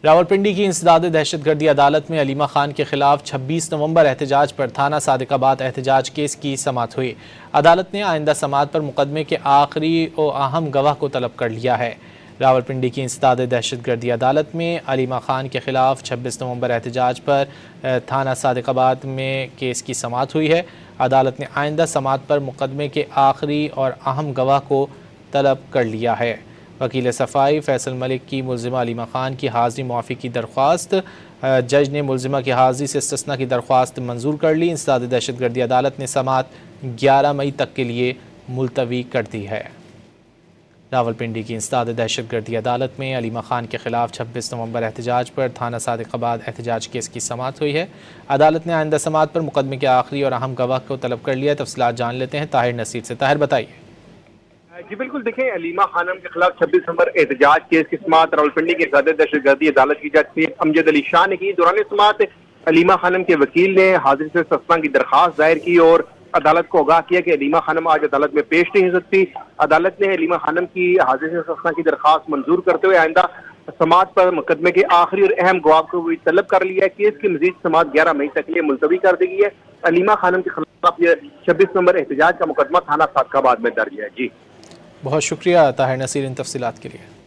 راولپنڈی کی انسداد دہشت گردی عدالت میں علیمہ خان کے خلاف 26 نومبر احتجاج پر تھانہ صادق آباد احتجاج کیس کی سماعت ہوئی۔ عدالت نے آئندہ سماعت پر مقدمے کے آخری و اہم گواہ کو طلب کر لیا ہے۔ راولپنڈی کی انسداد دہشت گردی عدالت میں علیمہ خان کے خلاف 26 نومبر احتجاج پر تھانہ صادق آباد میں کیس کی سماعت ہوئی ہے۔ عدالت نے آئندہ سماعت پر مقدمے کے آخری اور اہم گواہ کو طلب کر لیا ہے۔ وکیل صفائی فیصل ملک کی ملزمہ علیمہ خان کی حاضری معافی کی درخواست، جج نے ملزمہ کی حاضری سے استثناء کی درخواست منظور کر لی۔ انسداد دہشت گردی عدالت نے سماعت 11 مئی تک کے لیے ملتوی کر دی ہے۔ راولپنڈی کی انسداد دہشت گردی عدالت میں علیمہ خان کے خلاف 26 نومبر احتجاج پر تھانہ صادق آباد احتجاج کیس کی سماعت ہوئی ہے۔ عدالت نے آئندہ سماعت پر مقدمے کے آخری اور اہم گواہ کو طلب کر لیا ہے۔ تفصیلات جان لیتے ہیں طاہر نصیر سے۔ طاہر بتائیے۔ جی بالکل، دیکھیں علیمہ خانم کے خلاف 26 نومبر احتجاج کیس کی سماعت راولپنڈی کی انسداد دہشت گردی عدالت کی جج امجد علی شاہ نے کی۔ دوران سماعت علیمہ خانم کے وکیل نے حاضری سے استثناء کی درخواست دائر کی اور عدالت کو آگاہ کیا کہ علیمہ خانم آج عدالت میں پیش نہیں ہو سکتی۔ عدالت نے علیمہ خانم کی حاضری سے استثناء کی درخواست منظور کرتے ہوئے آئندہ سماعت پر مقدمے کے آخری اور اہم گواہ کو بھی طلب کر لیا ہے۔ کیس کی مزید سماعت 11 مئی تک کے لیے ملتوی کر دی گئی ہے۔ علیمہ خانم کے خلاف یہ 26 نومبر احتجاج کا مقدمہ تھانہ صادق آباد میں درج ہے۔ جی بہت شکریہ طاہر نصیر ان تفصیلات کے لیے۔